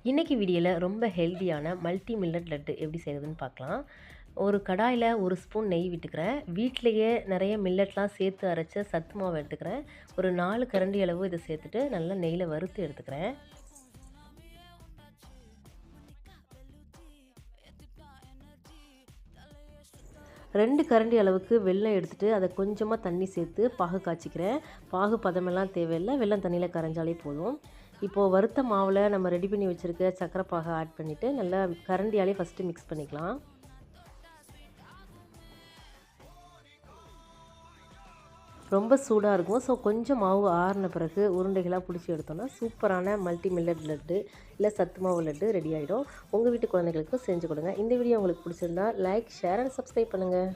இன்றைக்கி வீடியோவில் ரொம்ப ஹெல்த்தியான மல்டி மில்லட் லட்டு எப்படி செய்கிறதுன்னு பார்க்கலாம். ஒரு கடாயில் 1 ஸ்பூன் நெய் விட்டுக்கிறேன். வீட்டிலையே நிறைய மில்லட்லாம் சேர்த்து அரைச்ச சத்து மாவு எடுத்துக்கிறேன். ஒரு 4 கரண்டி அளவு இதை சேர்த்துட்டு நல்லா நெய்யில் வறுத்து எடுத்துக்கிறேன். ரெண்டு கரண்டி அளவுக்கு வெல்லம் எடுத்துகிட்டு அதை கொஞ்சமாக தண்ணி சேர்த்து பாகு காய்ச்சிக்கிறேன். பாகு பதமெல்லாம் தேவையில்லை, வெல்லம் தண்ணியில் கரைஞ்சாலே போதும். இப்போது வறுத்த மாவில் நம்ம ரெடி பண்ணி வச்சுருக்க சர்க்கரை பாகை ஆட் பண்ணிவிட்டு நல்லா கரண்டியாலே ஃபஸ்ட்டு மிக்ஸ் பண்ணிக்கலாம். ரொம்ப சூடாக இருக்கும். ஸோ கொஞ்சம் மாவு ஆறின பிறகு உருண்டைகளாக பிடிச்சி எடுத்தோன்னா சூப்பரான மல்டி மில்லட் லட்டு இல்லை சத்து மாவு லட்டு ரெடி ஆகிடும். உங்கள் வீட்டு குழந்தைகளுக்கும் செஞ்சு கொடுங்க. இந்த வீடியோ உங்களுக்கு பிடிச்சிருந்தா லைக், ஷேர் அண்ட் சப்ஸ்கிரைப் பண்ணுங்கள்.